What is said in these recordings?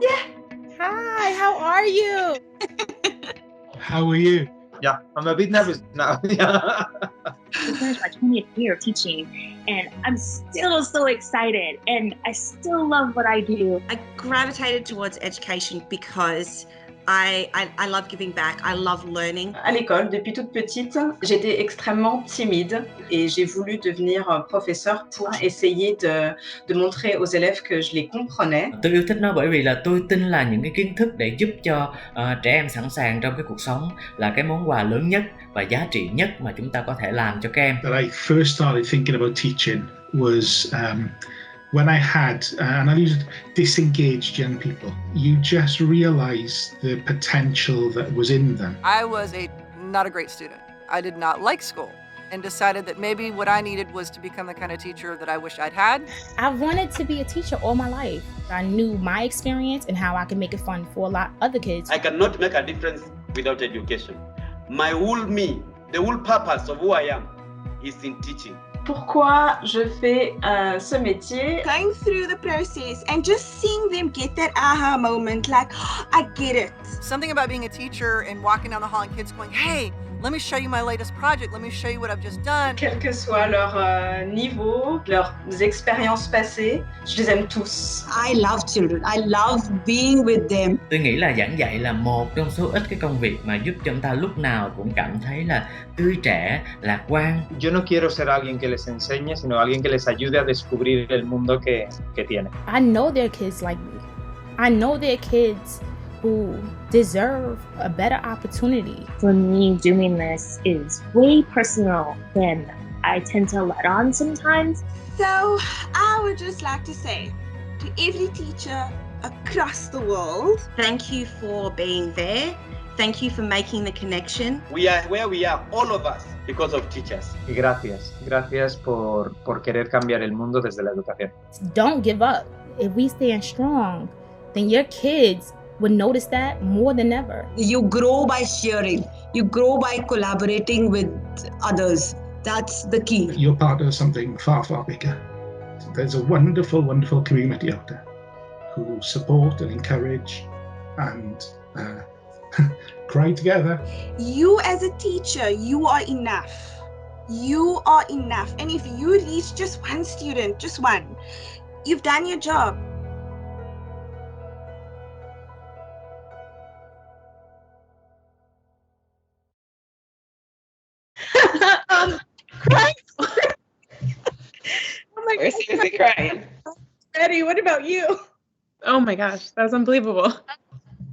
Yeah. Hi, how are you? How are you? Yeah, I'm a bit nervous now. Just finished my 20th year of teaching, and I'm still so excited, and I still love what I do. I gravitated towards education because I love giving back. I love learning. À l'école, depuis toute petite, j'étais extrêmement timide et j'ai voulu devenir professeur pour essayer de montrer aux élèves que je les comprenais. Tôi yêu thích nó bởi vì là tôi tin là những cái kiến thức để giúp cho trẻ em sẵn sàng trong cái cuộc sống là cái món quà lớn nhất và giá trị nhất mà chúng ta có thể làm cho các em. That I first started thinking about teaching was when I had, and I used disengaged young people, you just realize the potential that was in them. I was not a great student. I did not like school and decided that maybe what I needed was to become the kind of teacher that I wish I'd had. I've wanted to be a teacher all my life. I knew my experience and how I could make it fun for a lot of other kids. I cannot make a difference without education. My whole me, the whole purpose of who I am is in teaching. Pourquoi je fais ce métier? Going through the process and just seeing them get that aha moment, like, oh, I get it. Something about being a teacher and walking down the hall and kids going, hey, let me show you my latest project. Let me show you what I've just done. Quel que soit leur niveau, leurs expériences passées, je les aime tous. I love children. I love being with them. Tôi nghĩ là giảng dạy là một trong số ít cái công việc mà giúp cho chúng ta lúc nào cũng cảm thấy là tươi trẻ, lạc quan. Yo no quiero ser alguien que les enseñe, sino alguien que les ayude a descubrir el mundo que tienen. I know there are kids like me. I know there are kids who deserve a better opportunity. For me, doing this is way personal than I tend to let on sometimes. So I would just like to say to every teacher across the world, thank you for being there. Thank you for making the connection. We are where we are, all of us, because of teachers. Y gracias. Gracias por querer cambiar el mundo desde la educación. Don't give up. If we stand strong, then your kids would notice that more than ever. You grow by sharing. You grow by collaborating with others. That's the key. You're part of something far, far bigger. There's a wonderful, wonderful community out there who support and encourage and cry together. You as a teacher, you are enough. You are enough. And if you reach just one student, just one, you've done your job. Crying. Oh my We're seriously crying. Eddie, what about you? Oh my gosh, that was unbelievable.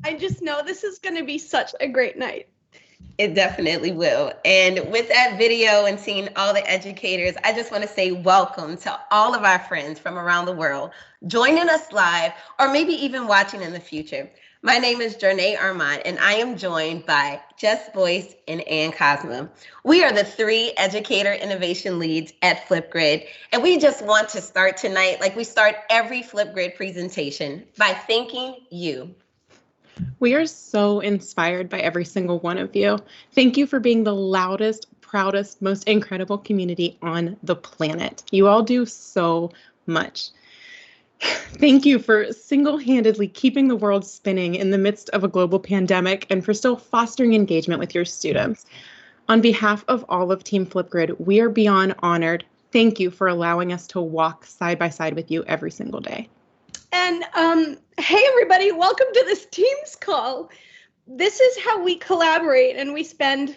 I just know this is going to be such a great night. It definitely will. And with that video and seeing all the educators, I just want to say welcome to all of our friends from around the world joining us live or maybe even watching in the future. My name is Jernay Armand, and I am joined by Jess Boyce and Ann Cosmo. We are the 3 educator innovation leads at Flipgrid, and we just want to start tonight like we start every Flipgrid presentation by thanking you. We are so inspired by every single one of you. Thank you for being the loudest, proudest, most incredible community on the planet. You all do so much. Thank you for single-handedly keeping the world spinning in the midst of a global pandemic and for still fostering engagement with your students. On behalf of all of Team Flipgrid, we are beyond honored. Thank you for allowing us to walk side by side with you every single day. And hey, everybody, welcome to this Teams call. This is how we collaborate and we spend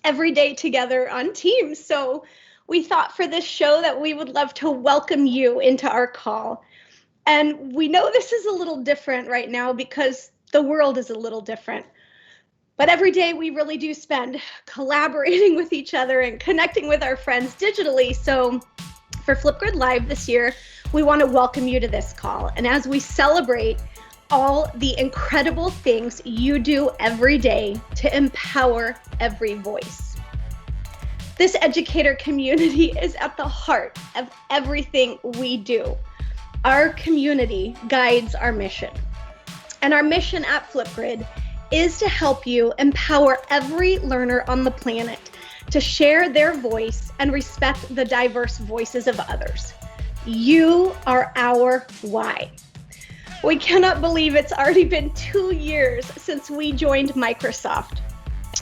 every day together on Teams. So we thought for this show that we would love to welcome you into our call. And we know this is a little different right now because the world is a little different. But every day we really do spend collaborating with each other and connecting with our friends digitally. So for FlipgridLIVE this year, we want to welcome you to this call. And as we celebrate all the incredible things you do every day to empower every voice. This educator community is at the heart of everything we do. Our community guides our mission. And our mission at Flipgrid is to help you empower every learner on the planet to share their voice and respect the diverse voices of others. You are our why. We cannot believe it's already been 2 years since we joined Microsoft.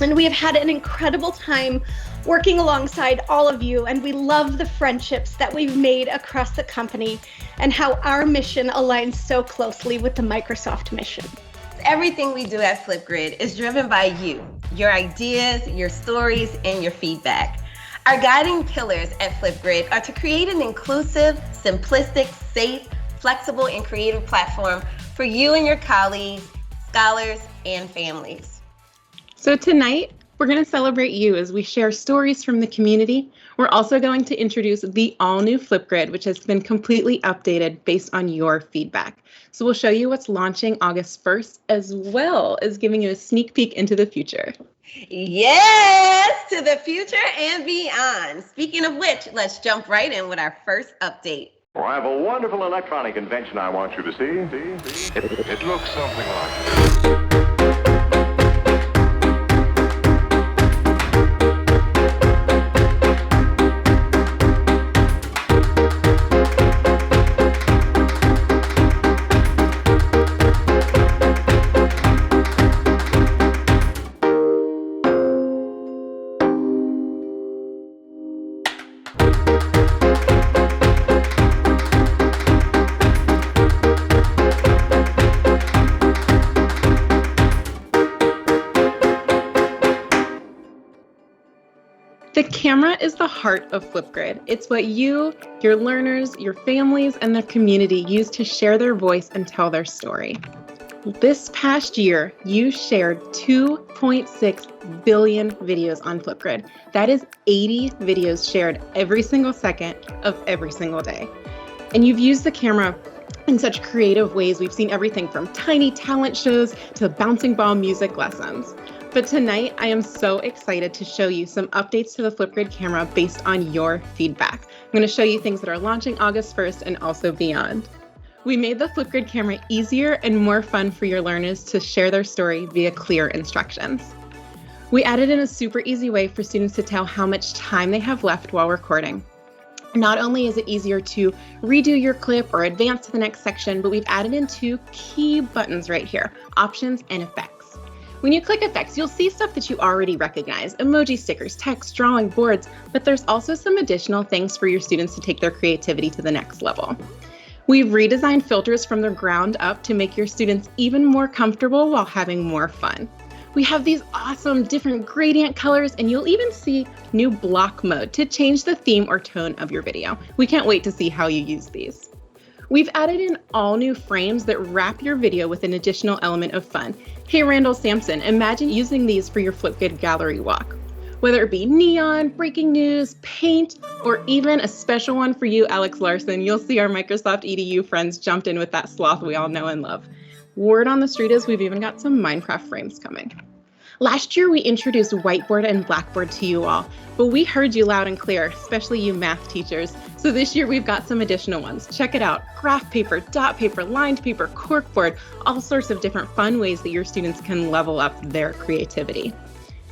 And we have had an incredible time working alongside all of you, and we love the friendships that we've made across the company and how our mission aligns so closely with the Microsoft mission. Everything we do at Flipgrid is driven by you, your ideas, your stories, and your feedback. Our guiding pillars at Flipgrid are to create an inclusive, simplistic, safe, flexible, and creative platform for you and your colleagues, scholars, and families. So tonight, we're going to celebrate you as we share stories from the community. We're also going to introduce the all-new Flipgrid, which has been completely updated based on your feedback. So we'll show you what's launching August 1st, as well as giving you a sneak peek into the future. Yes, to the future and beyond. Speaking of which, let's jump right in with our first update. Well, I have a wonderful electronic invention I want you to see. It looks something like this. The camera is the heart of Flipgrid. It's what you, your learners, your families, and the community use to share their voice and tell their story. This past year, you shared 2.6 billion videos on Flipgrid. That is 80 videos shared every single second of every single day. And you've used the camera in such creative ways. We've seen everything from tiny talent shows to bouncing ball music lessons. But tonight, I am so excited to show you some updates to the Flipgrid camera based on your feedback. I'm going to show you things that are launching August 1st and also beyond. We made the Flipgrid camera easier and more fun for your learners to share their story via clear instructions. We added in a super easy way for students to tell how much time they have left while recording. Not only is it easier to redo your clip or advance to the next section, but we've added in 2 key buttons right here, options and effects. When you click effects, you'll see stuff that you already recognize, emoji stickers, text, drawing, boards, but there's also some additional things for your students to take their creativity to the next level. We've redesigned filters from the ground up to make your students even more comfortable while having more fun. We have these awesome different gradient colors, and you'll even see new block mode to change the theme or tone of your video. We can't wait to see how you use these. We've added in all new frames that wrap your video with an additional element of fun. Hey, Randall Sampson, imagine using these for your Flipgrid gallery walk. Whether it be neon, breaking news, paint, or even a special one for you, Alex Larson, you'll see our Microsoft EDU friends jumped in with that sloth we all know and love. Word on the street is we've even got some Minecraft frames coming. Last year, we introduced Whiteboard and Blackboard to you all, but we heard you loud and clear, especially you math teachers. So this year, we've got some additional ones. Check it out. Graph paper, dot paper, lined paper, corkboard, all sorts of different fun ways that your students can level up their creativity.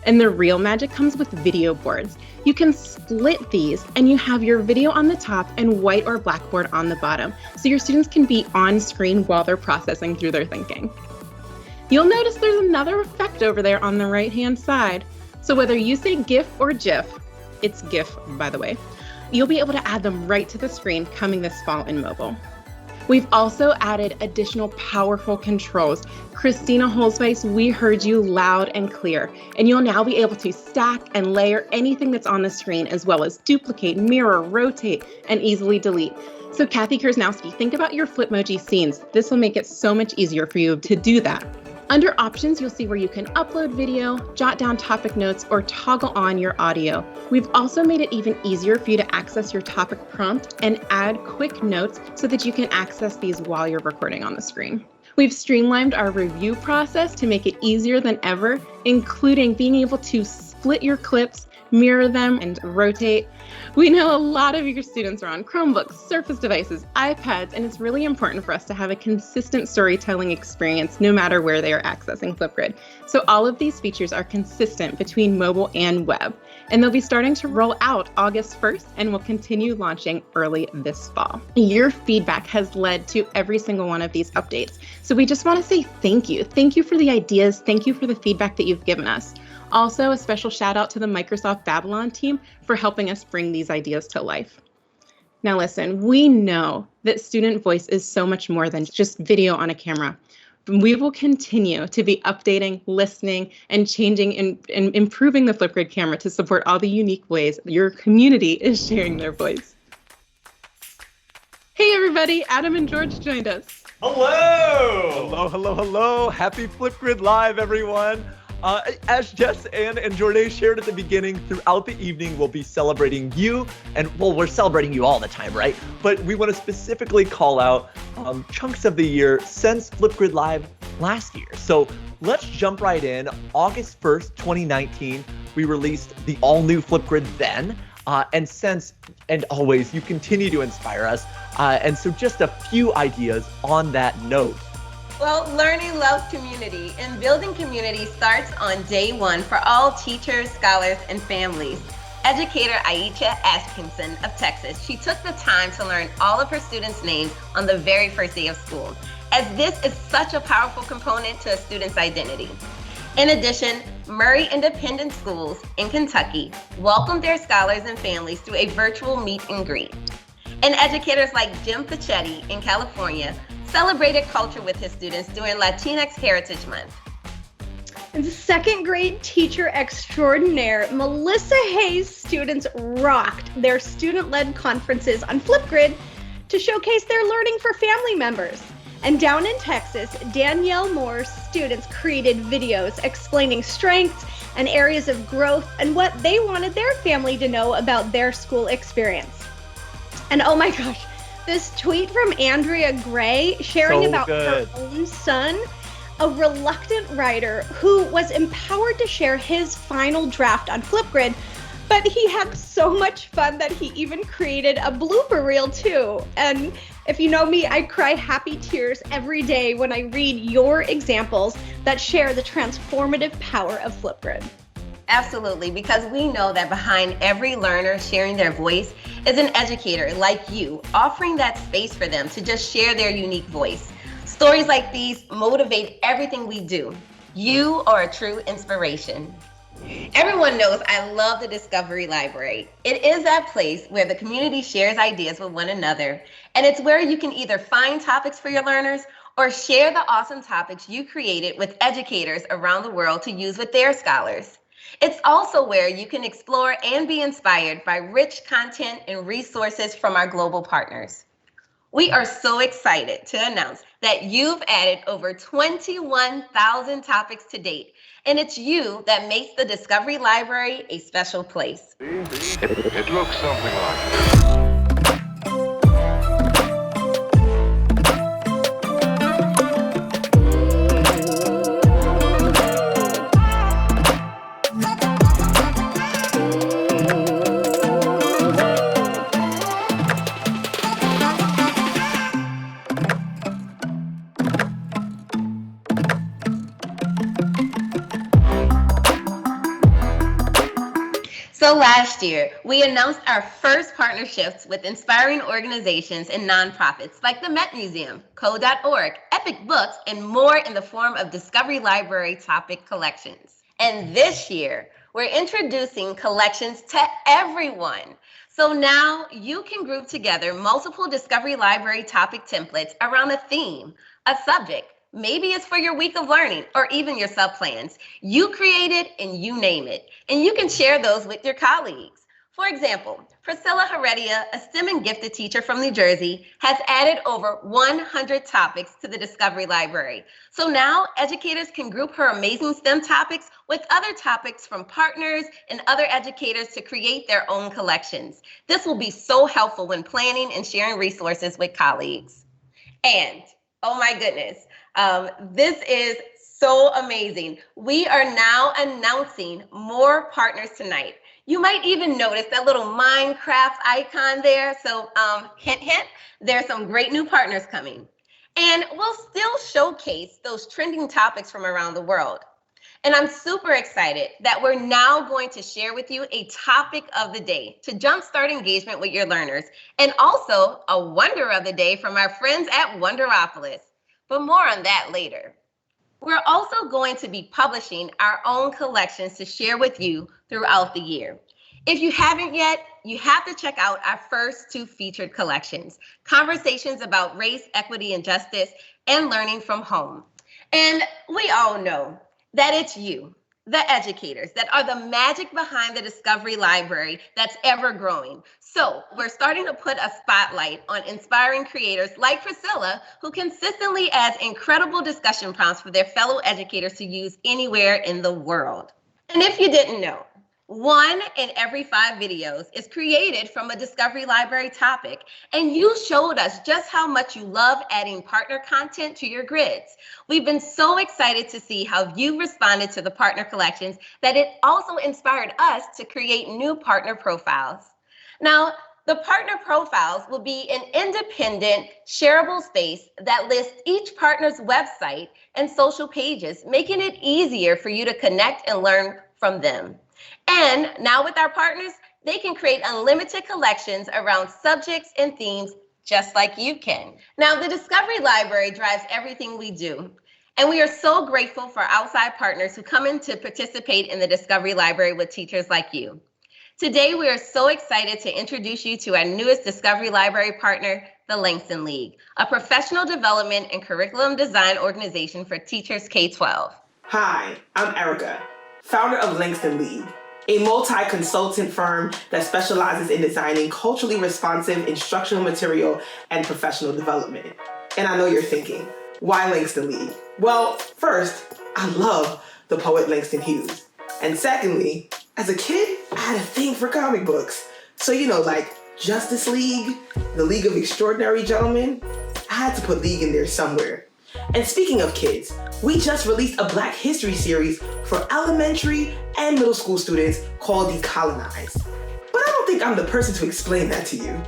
And the real magic comes with video boards. You can split these and you have your video on the top and white or blackboard on the bottom, so your students can be on screen while they're processing through their thinking. You'll notice there's another effect over there on the right-hand side. So whether you say GIF or GIF, it's GIF, by the way, you'll be able to add them right to the screen coming this fall in mobile. We've also added additional powerful controls. Christina Holzweiss, we heard you loud and clear, and you'll now be able to stack and layer anything that's on the screen, as well as duplicate, mirror, rotate, and easily delete. So Kathy Kersnowski, think about your Flipmoji scenes. This will make it so much easier for you to do that. Under options, you'll see where you can upload video, jot down topic notes, or toggle on your audio. We've also made it even easier for you to access your topic prompt and add quick notes so that you can access these while you're recording on the screen. We've streamlined our review process to make it easier than ever, including being able to split your clips, mirror them, and rotate. We know a lot of your students are on Chromebooks, Surface devices, iPads, and it's really important for us to have a consistent storytelling experience no matter where they are accessing Flipgrid. So all of these features are consistent between mobile and web. and they'll be starting to roll out August 1st and will continue launching early this fall. Your feedback has led to every single one of these updates. So we just want to say thank you. Thank you for the ideas. Thank you for the feedback that you've given us. Also, a special shout out to the Microsoft Babylon team for helping us bring these ideas to life. Now listen, we know that student voice is so much more than just video on a camera. We will continue to be updating, listening, and changing and improving the Flipgrid camera to support all the unique ways your community is sharing their voice. Hey everybody, Adam and George joined us. Hello! Hello, hello, hello. Happy Flipgrid Live, everyone. As Jess, Ann, and Jordan shared at the beginning, throughout the evening, we'll be celebrating you. And, well, we're celebrating you all the time, right? But we want to specifically call out chunks of the year since Flipgrid Live last year. So let's jump right in. August 1st, 2019, we released the all-new Flipgrid then. And since, and always, you continue to inspire us. And so just a few ideas on that note. Well, learning loves community, and building community starts on day one for all teachers, scholars, and families. Educator Aisha Atkinson of Texas, she took the time to learn all of her students' names on the very first day of school, as this is such a powerful component to a student's identity. In addition, Murray Independent Schools in Kentucky welcomed their scholars and families through a virtual meet and greet. And educators like Jim Pachetti in California celebrated culture with his students during Latinx Heritage Month. And second grade teacher extraordinaire Melissa Hayes' students rocked their student-led conferences on Flipgrid to showcase their learning for family members. And down in Texas, Danielle Moore's students created videos explaining strengths and areas of growth and what they wanted their family to know about their school experience. And oh my gosh, this tweet from Andrea Gray sharing about her own son, a reluctant writer who was empowered to share his final draft on Flipgrid, but he had so much fun that he even created a blooper reel too. And if you know me, I cry happy tears every day when I read your examples that share the transformative power of Flipgrid. Absolutely, because we know that behind every learner sharing their voice is an educator like you, offering that space for them to just share their unique voice. Stories like these motivate everything we do. You are a true inspiration. Everyone knows I love the Discovery Library. It is that place where the community shares ideas with one another, and it's where you can either find topics for your learners or share the awesome topics you created with educators around the world to use with their scholars. It's also where you can explore and be inspired by rich content and resources from our global partners. We are so excited to announce that you've added over 21,000 topics to date, and it's you that makes the Discovery Library a special place. It looks something like So last year, we announced our first partnerships with inspiring organizations and nonprofits like the Met Museum, Code.org, Epic Books, and more in the form of Discovery Library topic collections. And this year, we're introducing collections to everyone. So now you can group together multiple Discovery Library topic templates around a theme, a subject. Maybe it's for your week of learning or even your sub-plans. You create it and you name it, and you can share those with your colleagues. For example, Priscilla Heredia, a STEM and gifted teacher from New Jersey, has added over 100 topics to the Discovery Library. So now educators can group her amazing STEM topics with other topics from partners and other educators to create their own collections. This will be so helpful when planning and sharing resources with colleagues. And, oh my goodness, this is so amazing. We are now announcing more partners tonight. You might even notice that little Minecraft icon there. So hint, hint, there's some great new partners coming. And we'll still showcase those trending topics from around the world. And I'm super excited that we're now going to share with you a topic of the day to jumpstart engagement with your learners, and also a wonder of the day from our friends at Wonderopolis. But more on that later. We're also going to be publishing our own collections to share with you throughout the year. If you haven't yet, you have to check out our first 2 featured collections, Conversations About Race, Equity, and Justice, and Learning from Home. And we all know that it's you, the educators, that are the magic behind the Discovery Library that's ever growing. So we're starting to put a spotlight on inspiring creators like Priscilla, who consistently adds incredible discussion prompts for their fellow educators to use anywhere in the world. And if you didn't know, 1 in every 5 videos is created from a Discovery Library topic, and you showed us just how much you love adding partner content to your grids. We've been so excited to see how you responded to the partner collections that it also inspired us to create new partner profiles. Now, the partner profiles will be an independent, shareable space that lists each partner's website and social pages, making it easier for you to connect and learn from them. And now with our partners, they can create unlimited collections around subjects and themes just like you can. Now, the Discovery Library drives everything we do, and we are so grateful for outside partners who come in to participate in the Discovery Library with teachers like you. Today, we are so excited to introduce you to our newest Discovery Library partner, the Langston League, a professional development and curriculum design organization for teachers K-12. Hi, I'm Erica, founder of Langston League, a multi-consultant firm that specializes in designing culturally responsive instructional material and professional development. And I know you're thinking, why Langston League? Well, first, I love the poet Langston Hughes. And secondly, as a kid, I had a thing for comic books. So, like Justice League, the League of Extraordinary Gentlemen, I had to put League in there somewhere. And speaking of kids, we just released a Black History series for elementary and middle school students called Decolonized. But I don't think I'm the person to explain that to you.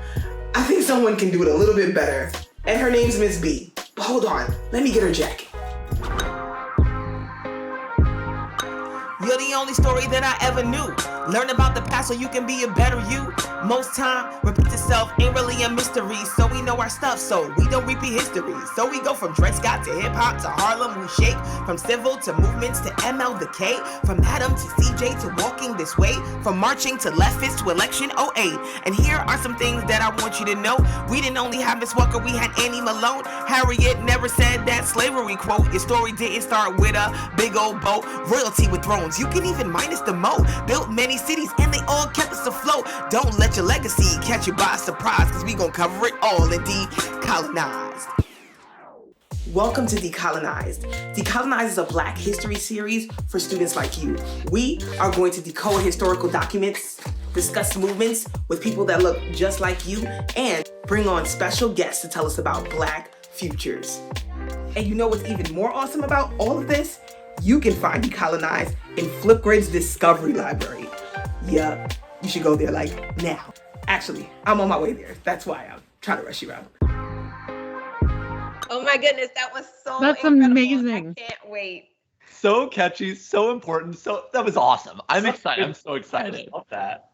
I think someone can do it a little bit better. And her name's Miss B. But hold on, let me get her jacket. You're the only story that I ever knew. Learn about the past so you can be a better you. Most time, repeat yourself ain't really a mystery. So we know our stuff, so we don't repeat history. So we go from Dred Scott to hip hop to Harlem, we shake. From civil to movements to ML the K. From Adam to CJ to walking this way. From marching to leftists to election 08. And here are some things that I want you to know. We didn't only have Miss Walker, we had Annie Malone. Harriet never said that slavery quote. Your story didn't start with a big old boat. Royalty with thrones, you can even minus the mo. Built many cities and they all kept us afloat. Don't let your legacy catch you by surprise, cause we gon' cover it all in Decolonized. Welcome to Decolonized. Decolonized is a Black history series for students like you. We are going to decode historical documents, discuss movements with people that look just like you, and bring on special guests to tell us about Black futures. And you know what's even more awesome about all of this? You can find Decolonized in Flipgrid's Discovery Library. Yup, you should go there like now. Actually, I'm on my way there. That's why I'm trying to rush you out. Oh my goodness, that was so That's incredible. amazing. I can't wait. So catchy, so important. So that was awesome. I'm excited. I'm so excited. I love that.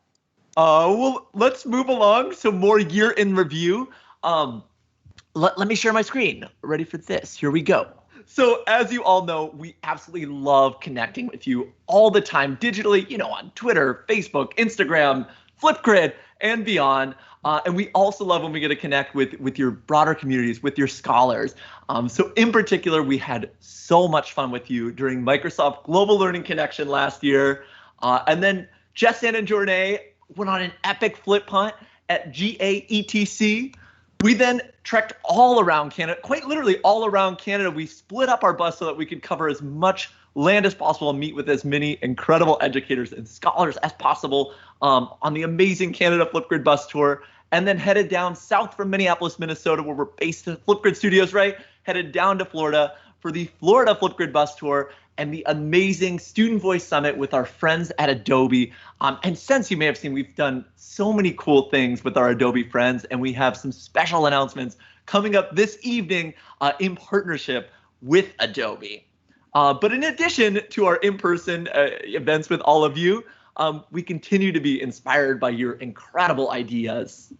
Well, let's move along. So more year in review. Let me share my screen. Ready for this? Here we go. So as you all know, we absolutely love connecting with you all the time digitally, on Twitter, Facebook, Instagram, Flipgrid, and beyond. And we also love when we get to connect with your broader communities, with your scholars. So in particular, we had so much fun with you during Microsoft Global Learning Connection last year. And then Jess and Jornay went on an epic flip hunt at GAETC. We then trekked all around Canada, quite literally all around Canada. We split up our bus so that we could cover as much land as possible and meet with as many incredible educators and scholars as possible on the amazing Canada Flipgrid bus tour, and then headed down south from Minneapolis, Minnesota, where we're based at Flipgrid Studios, right? Headed down to Florida for the Florida Flipgrid bus tour and the amazing Student Voice Summit with our friends at Adobe. And since you may have seen, we've done so many cool things with our Adobe friends, and we have some special announcements coming up this evening in partnership with Adobe. But in addition to our in-person events with all of you, we continue to be inspired by your incredible ideas.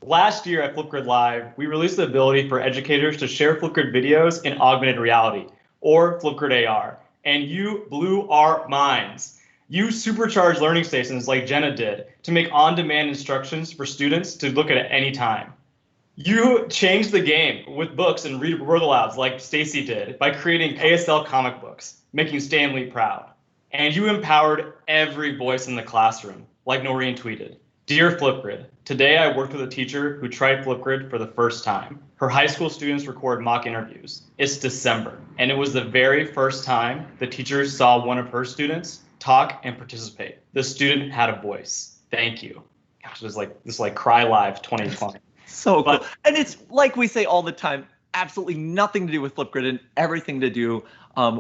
Last year at Flipgrid Live, we released the ability for educators to share Flipgrid videos in augmented reality, or Flipgrid AR, and you blew our minds. You supercharged learning stations like Jenna did to make on-demand instructions for students to look at any time. You changed the game with books and read word alouds like Stacy did by creating ASL comic books, making Stanley proud. And you empowered every voice in the classroom, like Noreen tweeted. Dear Flipgrid, today I worked with a teacher who tried Flipgrid for the first time. Her high school students record mock interviews. It's December, and it was the very first time the teacher saw one of her students talk and participate. The student had a voice. Thank you. Gosh, it was like this Cry Live 2020. So cool. And it's like we say all the time, absolutely nothing to do with Flipgrid and everything to do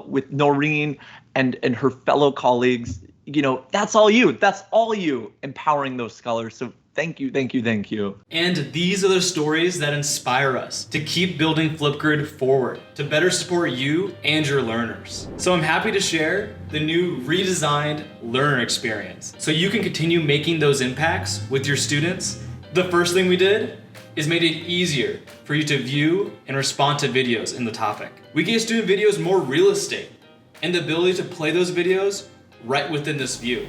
with Noreen and her fellow colleagues. You know, that's all you. That's all you empowering those scholars. So thank you, thank you, thank you. And these are the stories that inspire us to keep building Flipgrid forward, to better support you and your learners. So I'm happy to share the new redesigned learner experience so you can continue making those impacts with your students. The first thing we did is made it easier for you to view and respond to videos in the topic. We gave student videos more real estate and the ability to play those videos right within this view.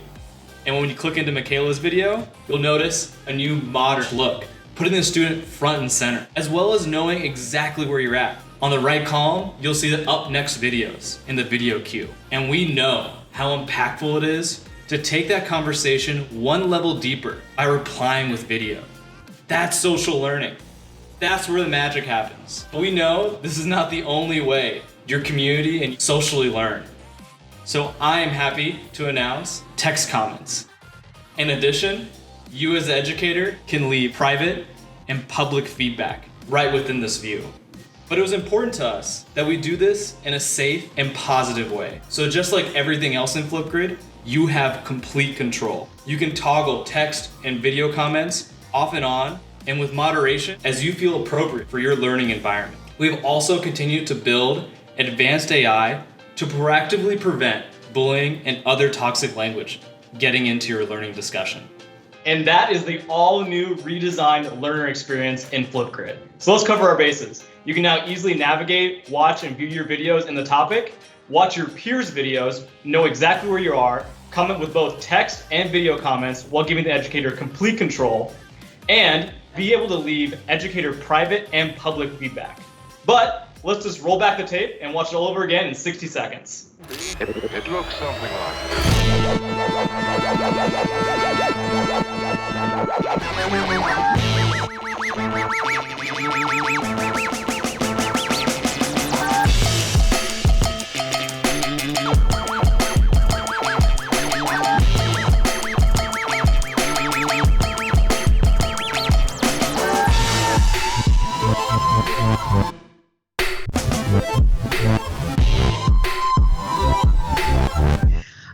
And when you click into Michaela's video, you'll notice a new modern look, putting the student front and center, as well as knowing exactly where you're at. On the right column, you'll see the up next videos in the video queue. And we know how impactful it is to take that conversation one level deeper by replying with video. That's social learning. That's where the magic happens. But we know this is not the only way your community and socially learn. So I am happy to announce text comments. In addition, you as the educator can leave private and public feedback right within this view. But it was important to us that we do this in a safe and positive way. So just like everything else in Flipgrid, you have complete control. You can toggle text and video comments off and on, and with moderation as you feel appropriate for your learning environment. We've also continued to build advanced AI to proactively prevent bullying and other toxic language getting into your learning discussion. And that is the all-new redesigned learner experience in Flipgrid. So let's cover our bases. You can now easily navigate, watch, and view your videos in the topic, watch your peers' videos, know exactly where you are, comment with both text and video comments while giving the educator complete control, and be able to leave educator private and public feedback. But let's just roll back the tape and watch it all over again in 60 seconds. It looks something like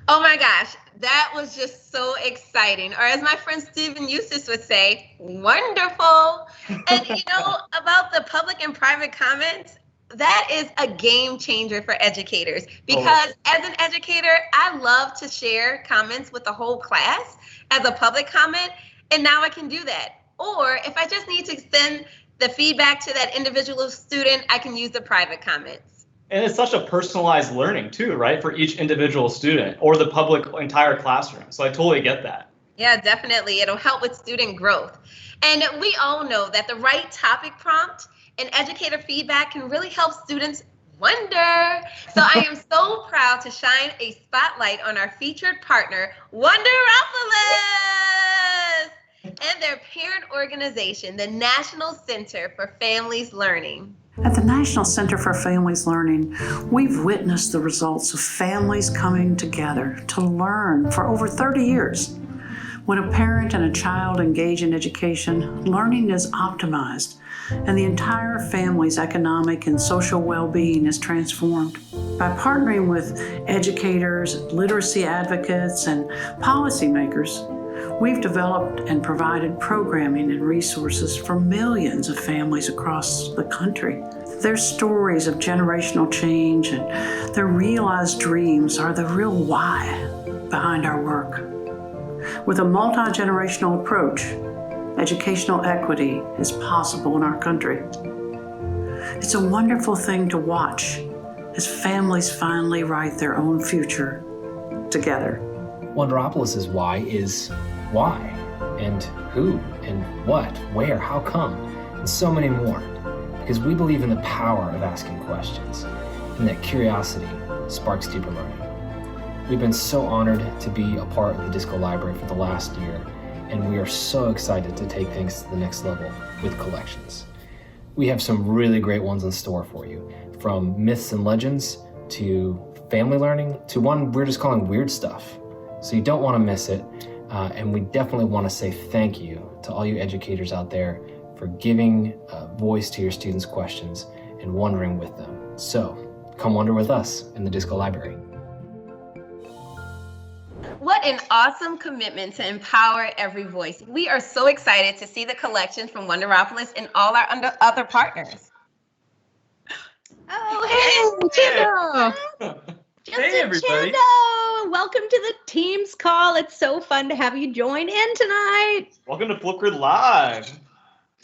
Oh my gosh, that was just so exciting. Or as my friend Stephen Eustace would say, wonderful. And you know, about the public and private comments, that is a game changer for educators. Because as an educator, I love to share comments with the whole class as a public comment, and now I can do that. Or if I just need to send the feedback to that individual student, I can use the private comments. And it's such a personalized learning too, right? For each individual student or the public entire classroom. So I totally get that. Yeah, definitely. It'll help with student growth. And we all know that the right topic prompt and educator feedback can really help students wonder. So I am so proud to shine a spotlight on our featured partner, Wonderopolis, and their parent organization, the National Center for Families Learning. At the National Center for Families Learning, we've witnessed the results of families coming together to learn for over 30 years. When a parent and a child engage in education, learning is optimized, and the entire family's economic and social well-being is transformed. By partnering with educators, literacy advocates, and policymakers, we've developed and provided programming and resources for millions of families across the country. Their stories of generational change and their realized dreams are the real why behind our work. With a multi-generational approach, educational equity is possible in our country. It's a wonderful thing to watch as families finally write their own future together. Wonderopolis' why is why, and who, and what, where, how come, and so many more. Because we believe in the power of asking questions, and that curiosity sparks deeper learning. We've been so honored to be a part of the Disco Library for the last year, and we are so excited to take things to the next level with collections. We have some really great ones in store for you, from myths and legends to family learning to one we're just calling weird stuff. So you don't want to miss it, and we definitely want to say thank you to all you educators out there for giving voice to your students' questions and wondering with them. So come wonder with us in the Disco Library. What an awesome commitment to empower every voice. We are so excited to see the collection from Wonderopolis and all our other partners. Oh, hey, Chando. Hey, everybody. Chando. Welcome to the Teams call. It's so fun to have you join in tonight. Welcome to Flipgrid Live.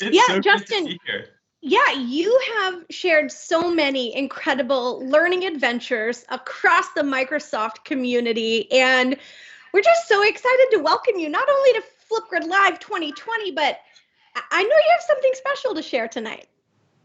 It's so Justin. good to be here. Yeah, you have shared so many incredible learning adventures across the Microsoft community, and we're just so excited to welcome you not only to Flipgrid Live 2020, but I know you have something special to share tonight.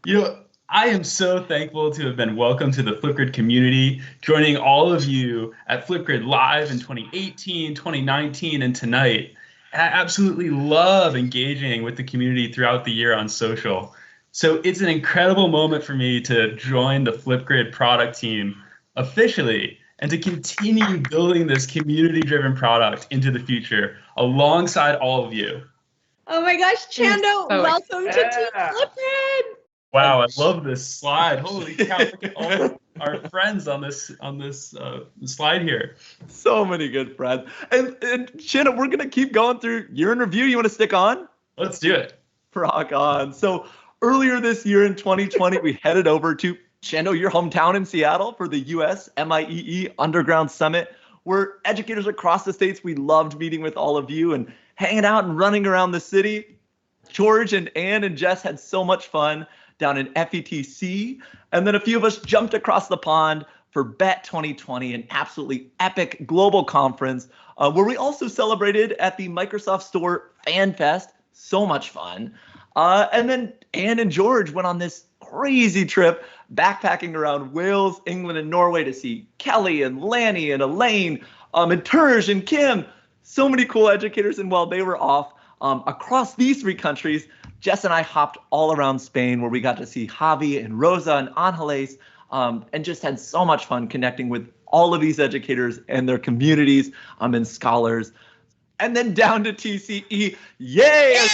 You know, I am so thankful to have been welcomed to the Flipgrid community, joining all of you at Flipgrid Live in 2018, 2019, and tonight. And I absolutely love engaging with the community throughout the year on social. So it's an incredible moment for me to join the Flipgrid product team officially and to continue building this community-driven product into the future alongside all of you. Oh my gosh, Chando, welcome to Team Flipgrid. Wow, I love this slide. Holy cow, look at all our friends on this slide here. So many good friends. And Shanna, we're going to keep going through year in review. You want to stick on? Let's do it. Rock on. So earlier this year in 2020, we headed over to Chando, your hometown in Seattle, for the US MIEE Underground Summit, where educators across the states, we loved meeting with all of you and hanging out and running around the city. George and Ann and Jess had so much fun down in FETC. And then a few of us jumped across the pond for BET 2020, an absolutely epic global conference where we also celebrated at the Microsoft Store Fan Fest. So much fun. And then Ann and George went on this crazy trip backpacking around Wales, England, and Norway to see Kelly and Lanny and Elaine and Terj and Kim. So many cool educators. And while they were off across these three countries, Jess and I hopped all around Spain, where we got to see Javi and Rosa and Angeles, and just had so much fun connecting with all of these educators and their communities and scholars. And then down to TCE. Yay!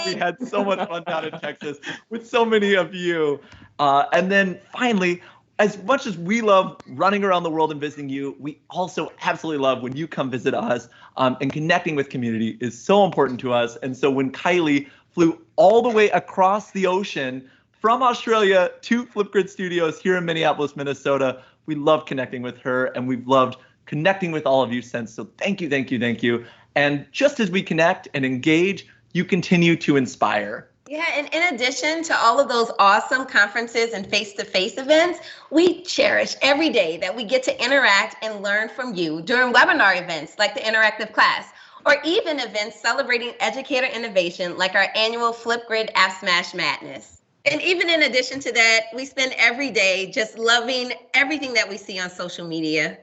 We had so much fun down in Texas with so many of you. And then finally, as much as we love running around the world and visiting you, we also absolutely love when you come visit us, and connecting with community is so important to us. And so when Kylie flew all the way across the ocean from Australia to Flipgrid Studios here in Minneapolis, Minnesota, we loved connecting with her, and we've loved connecting with all of you since. So thank you, thank you, thank you. And just as we connect and engage, you continue to inspire. Yeah, and in addition to all of those awesome conferences and face-to-face events, we cherish every day that we get to interact and learn from you during webinar events like the interactive class, or even events celebrating educator innovation like our annual Flipgrid App Smash Madness. And even in addition to that, we spend every day just loving everything that we see on social media.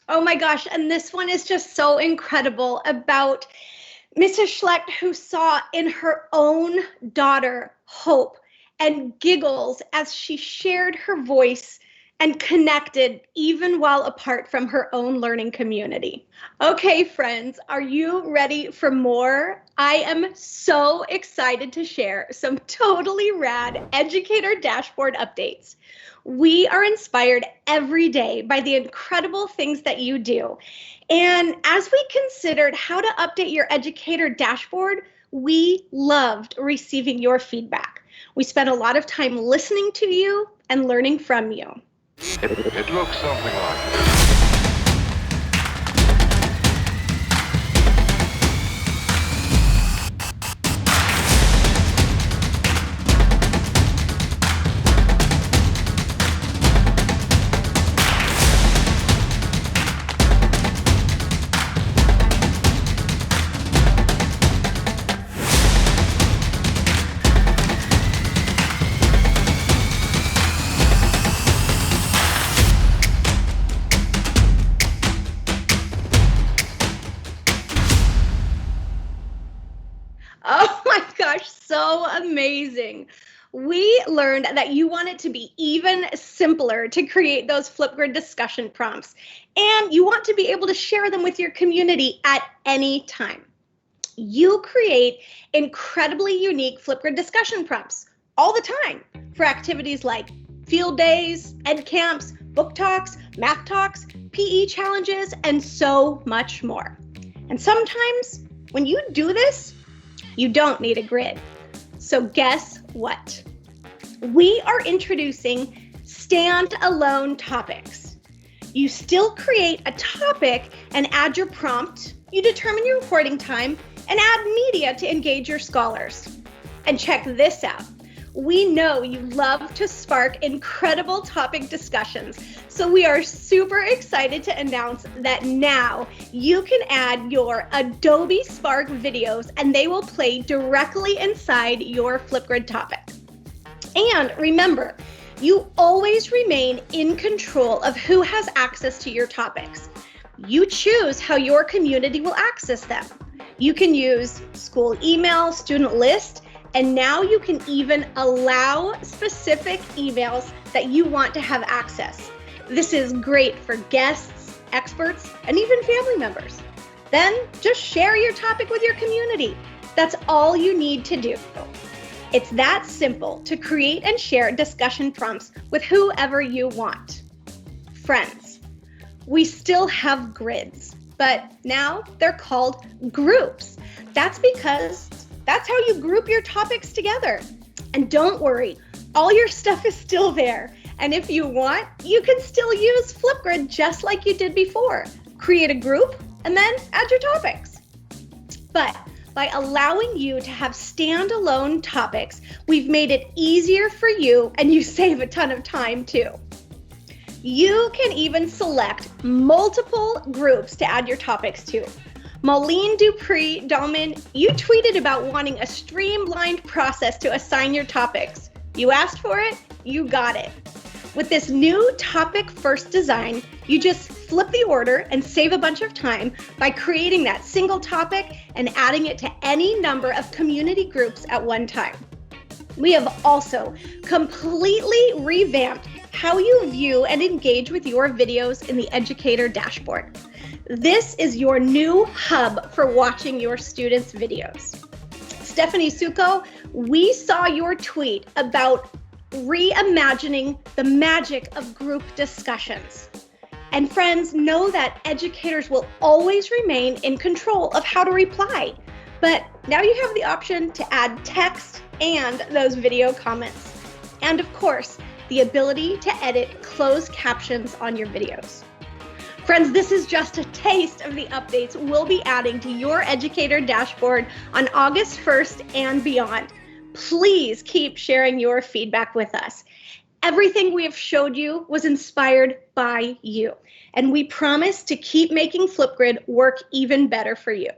Oh my gosh, and this one is just so incredible about Mrs. Schlecht, who saw in her own daughter hope and giggles as she shared her voice and connected even while apart from her own learning community. Okay, friends, are you ready for more? I am so excited to share some totally rad Educator Dashboard updates. We are inspired every day by the incredible things that you do. And as we considered how to update your Educator Dashboard, we loved receiving your feedback. We spent a lot of time listening to you and learning from you. It looks something like this. Oh my gosh, so amazing. We learned that you want it to be even simpler to create those Flipgrid discussion prompts, and you want to be able to share them with your community at any time. You create incredibly unique Flipgrid discussion prompts all the time for activities like field days, ed camps, book talks, math talks, PE challenges, and so much more. And sometimes when you do this, you don't need a grid. So guess what? We are introducing standalone topics. You still create a topic and add your prompt, you determine your recording time, and add media to engage your scholars. And check this out. We know you love to spark incredible topic discussions, so we are super excited to announce that now you can add your Adobe Spark videos and they will play directly inside your Flipgrid topic. And remember, you always remain in control of who has access to your topics. You choose how your community will access them. You can use school email, student list, and now you can even allow specific emails that you want to have access. This is great for guests, experts, and even family members. Then just share your topic with your community. That's all you need to do. It's that simple to create and share discussion prompts with whoever you want. Friends, we still have grids, but now they're called groups. That's because that's how you group your topics together. And don't worry, all your stuff is still there. And if you want, you can still use Flipgrid just like you did before. Create a group and then add your topics. But by allowing you to have standalone topics, we've made it easier for you and you save a ton of time too. You can even select multiple groups to add your topics to. Maureen Dupree-Dolman, you tweeted about wanting a streamlined process to assign your topics. You asked for it, you got it. With this new topic first design, you just flip the order and save a bunch of time by creating that single topic and adding it to any number of community groups at one time. We have also completely revamped how you view and engage with your videos in the Educator Dashboard. This is your new hub for watching your students' videos. Stephanie Suko, we saw your tweet about reimagining the magic of group discussions. And friends, know that educators will always remain in control of how to reply. But now you have the option to add text and those video comments. And of course, the ability to edit closed captions on your videos. Friends, this is just a taste of the updates we'll be adding to your Educator Dashboard on August 1st and beyond. Please keep sharing your feedback with us. Everything we have showed you was inspired by you, and we promise to keep making Flipgrid work even better for you.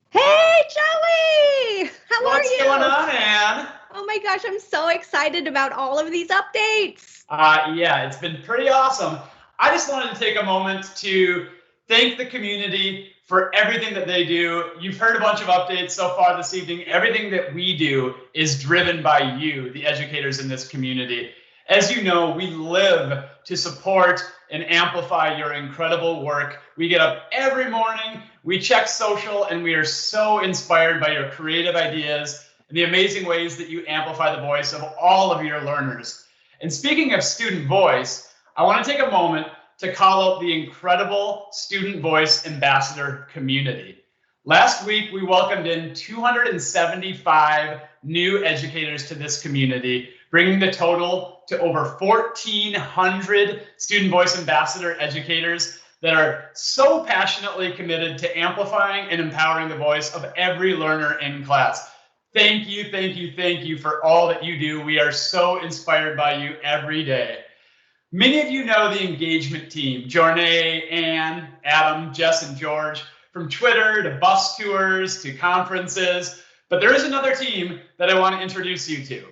Hey, Joey! How are you? What's going on, Anne? Oh my gosh, I'm so excited about all of these updates. Yeah, it's been pretty awesome. I just wanted to take a moment to thank the community for everything that they do. You've heard a bunch of updates so far this evening. Everything that we do is driven by you, the educators in this community. As you know, we live to support and amplify your incredible work. We get up every morning, we check social, and we are so inspired by your creative ideas and the amazing ways that you amplify the voice of all of your learners. And speaking of student voice, I want to take a moment to call out the incredible Student Voice Ambassador community. Last week, we welcomed in 275 new educators to this community bringing the total to over 1,400 student voice ambassador educators that are so passionately committed to amplifying and empowering the voice of every learner in class. Thank you, thank you, thank you for all that you do. We are so inspired by you every day. Many of you know the engagement team, Jornay, Ann, Adam, Jess, and George, from Twitter to bus tours to conferences. But there is another team that I want to introduce you to,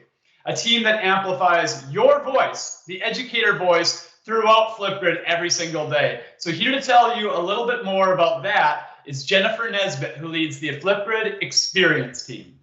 a team that amplifies your voice, the educator voice, throughout Flipgrid every single day. So here to tell you a little bit more about that is Jennifer Nesbitt, who leads the Flipgrid Experience team.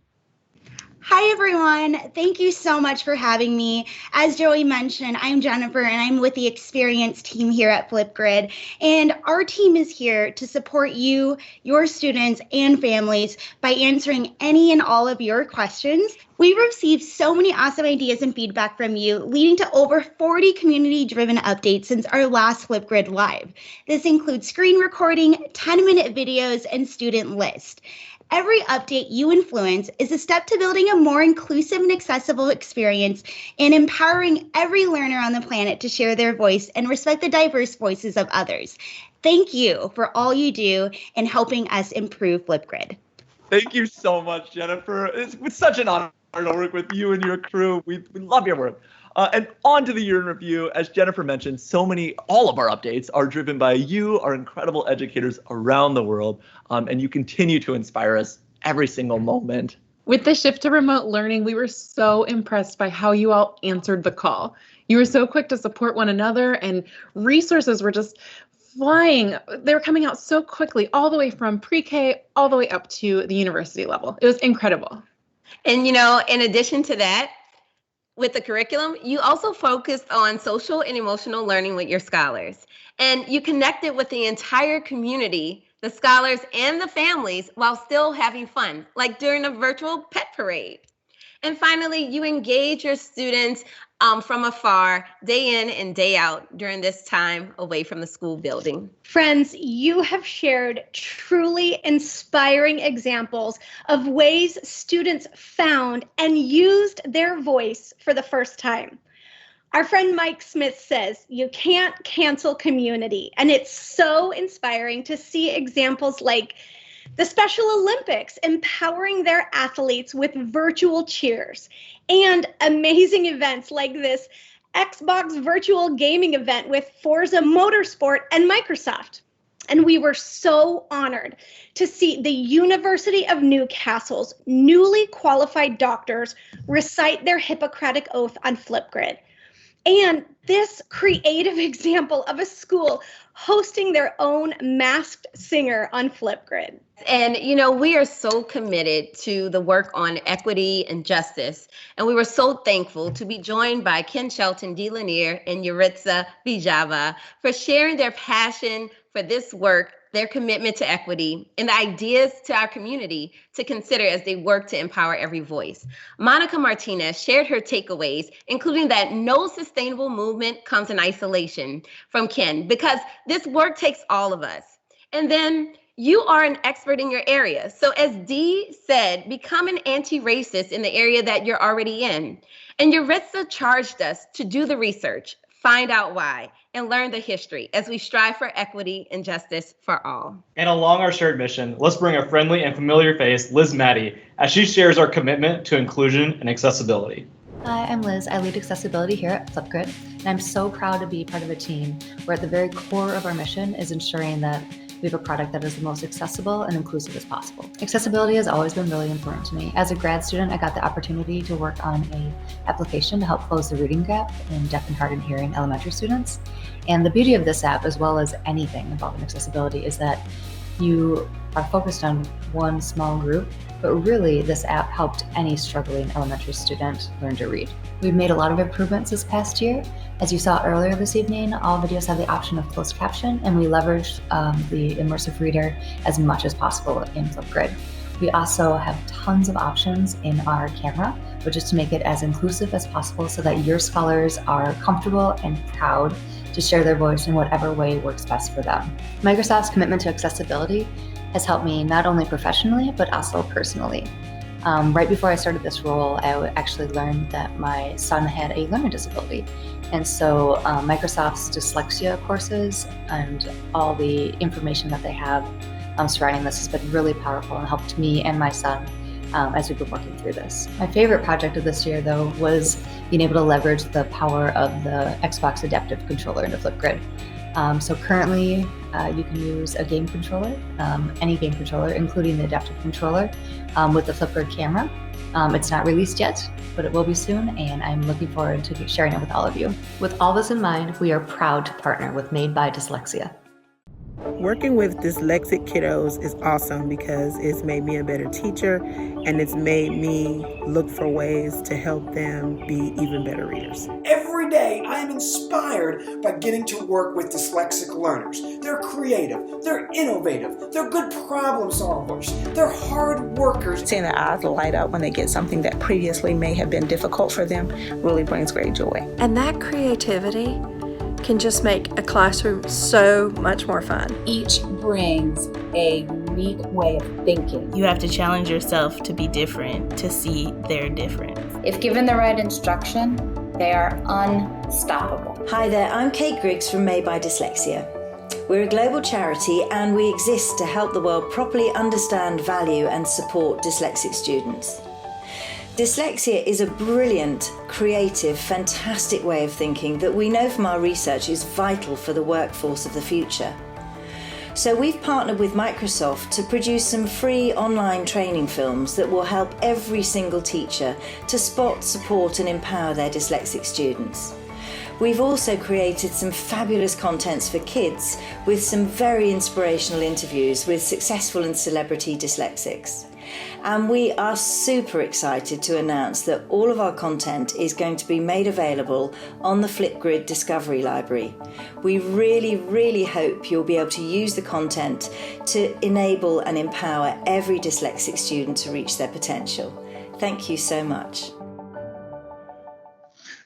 Hi, everyone. Thank you so much for having me. As Joey mentioned, I'm Jennifer, and I'm with the Experience team here at Flipgrid. And our team is here to support you, your students, and families by answering any and all of your questions. We've received so many awesome ideas and feedback from you, leading to over 40 community-driven updates since our last Flipgrid Live. This includes screen recording, 10-minute videos, and student list. Every update you influence is a step to building a more inclusive and accessible experience and empowering every learner on the planet to share their voice and respect the diverse voices of others. Thank you for all you do in helping us improve Flipgrid. Thank you so much, Jennifer. It's such an honor to work with you and your crew. We love your work. And on to the year in review. As Jennifer mentioned, all of our updates are driven by you, our incredible educators around the world, and you continue to inspire us every single moment. With the shift to remote learning, we were so impressed by how you all answered the call. You were so quick to support one another, and resources were just flying. They were coming out so quickly, all the way from pre-K all the way up to the university level. It was incredible. And in addition to that, with the curriculum, you also focused on social and emotional learning with your scholars. And you connected with the entire community, the scholars and the families, while still having fun, like during a virtual pet parade. And finally, you engage your students from afar, day in and day out during this time away from the school building. Friends, you have shared truly inspiring examples of ways students found and used their voice for the first time. Our friend Mike Smith says, you can't cancel community. And it's so inspiring to see examples like the Special Olympics empowering their athletes with virtual cheers, and amazing events like this Xbox virtual gaming event with Forza Motorsport and Microsoft. And we were so honored to see the University of Newcastle's newly qualified doctors recite their Hippocratic Oath on Flipgrid. And this creative example of a school hosting their own masked singer on Flipgrid. And, we are so committed to the work on equity and justice. And we were so thankful to be joined by Ken Shelton D. Lanier and Yuritsa Vijava for sharing their passion for this work, their commitment to equity, and the ideas to our community to consider as they work to empower every voice. Monica Martinez shared her takeaways, including that no sustainable movement comes in isolation from Ken, because this work takes all of us. And then you are an expert in your area. So as Dee said, become an anti-racist in the area that you're already in. And Yuritsa charged us to do the research, find out why, and learn the history as we strive for equity and justice for all. And along our shared mission, let's bring a friendly and familiar face, Liz Maddie, as she shares our commitment to inclusion and accessibility. Hi, I'm Liz. I lead accessibility here at Flipgrid, and I'm so proud to be part of a team where at the very core of our mission is ensuring that we have a product that is the most accessible and inclusive as possible. Accessibility has always been really important to me. As a grad student, I got the opportunity to work on an application to help close the reading gap in deaf and hard of hearing elementary students. And the beauty of this app, as well as anything involving accessibility, is that you are focused on one small group, but really this app helped any struggling elementary student learn to read. We've made a lot of improvements this past year. As you saw earlier this evening, all videos have the option of closed caption, and we leveraged the immersive reader as much as possible in Flipgrid. We also have tons of options in our camera, which is to make it as inclusive as possible so that your scholars are comfortable and proud to share their voice in whatever way works best for them. Microsoft's commitment to accessibility has helped me not only professionally, but also personally. Right before I started this role, I actually learned that my son had a learning disability. And so Microsoft's Dyslexia courses and all the information that they have surrounding this has been really powerful and helped me and my son as we've been working through this. My favorite project of this year, though, was being able to leverage the power of the Xbox Adaptive Controller into Flipgrid. So currently, you can use a game controller, any game controller, including the adaptive controller, with the Flipgrid camera. It's not released yet, but it will be soon, and I'm looking forward to sharing it with all of you. With all this in mind, we are proud to partner with Made by Dyslexia. Working with dyslexic kiddos is awesome because it's made me a better teacher and it's made me look for ways to help them be even better readers. Every day I am inspired by getting to work with dyslexic learners. They're creative, they're innovative, they're good problem solvers, they're hard workers. Seeing their eyes light up when they get something that previously may have been difficult for them really brings great joy. And that creativity can just make a classroom so much more fun. Each brings a unique way of thinking. You have to challenge yourself to be different, to see their difference. If given the right instruction, they are unstoppable. Hi there, I'm Kate Griggs from Made by Dyslexia. We're a global charity and we exist to help the world properly understand, value and support dyslexic students. Dyslexia is a brilliant, creative, fantastic way of thinking that we know from our research is vital for the workforce of the future. So we've partnered with Microsoft to produce some free online training films that will help every single teacher to spot, support and empower their dyslexic students. We've also created some fabulous contents for kids with some very inspirational interviews with successful and celebrity dyslexics. And we are super excited to announce that all of our content is going to be made available on the Flipgrid Discovery Library. We really hope you'll be able to use the content to enable and empower every dyslexic student to reach their potential. Thank you so much.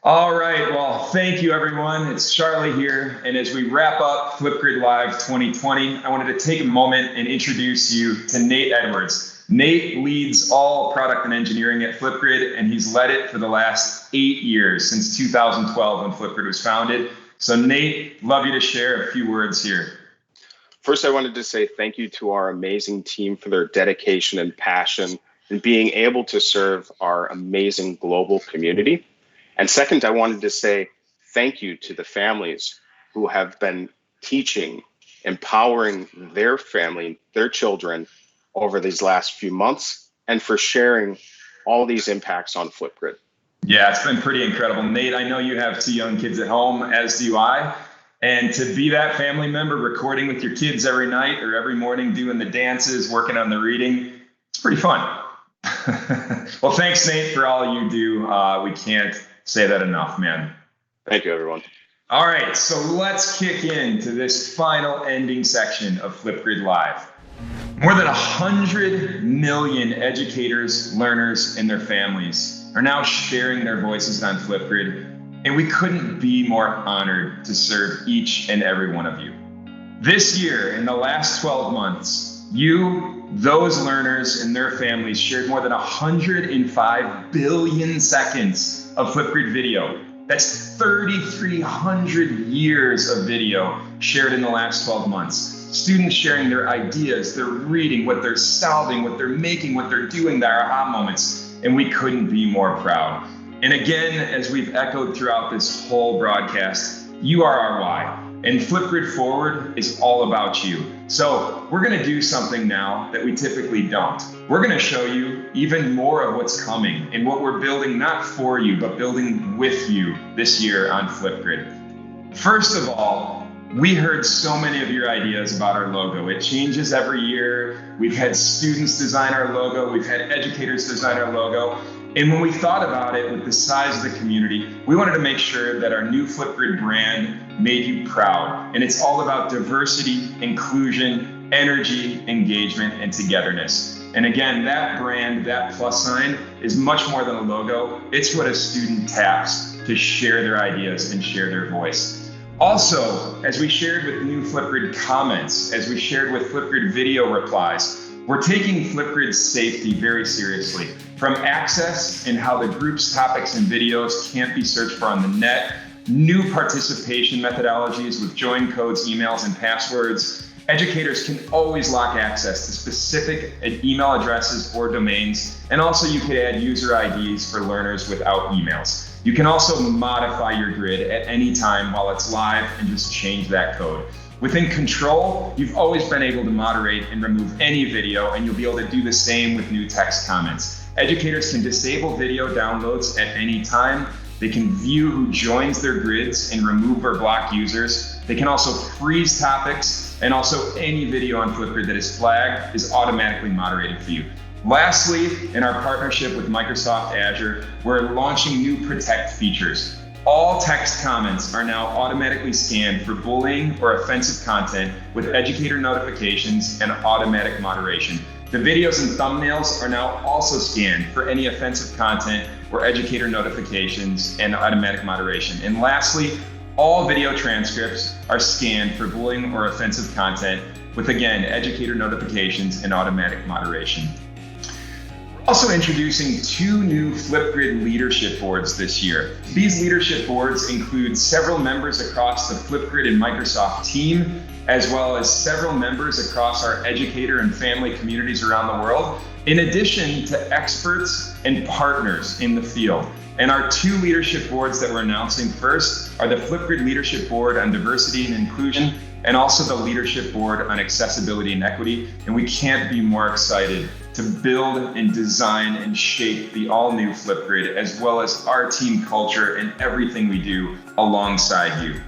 All right, well, thank you everyone. It's Charlie here. And as we wrap up Flipgrid Live 2020, I wanted to take a moment and introduce you to Nate Edwards. Nate leads all product and engineering at Flipgrid, and he's led it for the last 8 years, since 2012 when Flipgrid was founded. So Nate, love you to share a few words here. First, I wanted to say thank you to our amazing team for their dedication and passion in being able to serve our amazing global community. And second, I wanted to say thank you to the families who have been teaching, empowering their family, their children over these last few months, and for sharing all these impacts on Flipgrid. Yeah, it's been pretty incredible. Nate, I know you have 2 young kids at home, as do I. And to be that family member recording with your kids every night or every morning, doing the dances, working on the reading, it's pretty fun. Well, thanks, Nate, for all you do. We can't say that enough, man. Thank you, everyone. All right, so let's kick into this final ending section of Flipgrid Live. More than 100 million educators, learners, and their families are now sharing their voices on Flipgrid, and we couldn't be more honored to serve each and every one of you. This year, in the last 12 months, you, those learners, and their families shared more than 105 billion seconds of Flipgrid video. That's 3,300 years of video shared in the last 12 months. Students sharing their ideas, their reading, what they're solving, what they're making, what they're doing, their aha moments, and we couldn't be more proud. And again, as we've echoed throughout this whole broadcast, you are our why, and Flipgrid Forward is all about you. So we're gonna do something now that we typically don't. We're gonna show you even more of what's coming and what we're building, not for you, but building with you this year on Flipgrid. First of all, we heard so many of your ideas about our logo. It changes every year. We've had students design our logo. We've had educators design our logo. And when we thought about it with the size of the community, we wanted to make sure that our new Flipgrid brand made you proud. And it's all about diversity, inclusion, energy, engagement, and togetherness. And again, that brand, that plus sign, is much more than a logo. It's what a student taps to share their ideas and share their voice. Also, as we shared with new Flipgrid comments, as we shared with Flipgrid video replies, we're taking Flipgrid's safety very seriously. From access and how the group's topics and videos can't be searched for on the net, new participation methodologies with join codes, emails, and passwords. Educators can always lock access to specific email addresses or domains, and also you could add user IDs for learners without emails. You can also modify your grid at any time while it's live and just change that code. Within Control, you've always been able to moderate and remove any video, and you'll be able to do the same with new text comments. Educators can disable video downloads at any time. They can view who joins their grids and remove or block users. They can also freeze topics, and also any video on Flipgrid that is flagged is automatically moderated for you. Lastly, in our partnership with Microsoft Azure, we're launching new Protect features. All text comments are now automatically scanned for bullying or offensive content with educator notifications and automatic moderation. The videos and thumbnails are now also scanned for any offensive content or educator notifications and automatic moderation. And lastly, all video transcripts are scanned for bullying or offensive content with, again, educator notifications and automatic moderation. Also introducing 2 new Flipgrid leadership boards this year. These leadership boards include several members across the Flipgrid and Microsoft team, as well as several members across our educator and family communities around the world, in addition to experts and partners in the field. And our 2 leadership boards that we're announcing first are the Flipgrid Leadership Board on Diversity and Inclusion, and also the Leadership Board on Accessibility and Equity. And we can't be more excited to build and design and shape the all-new Flipgrid, as well as our team culture and everything we do alongside you.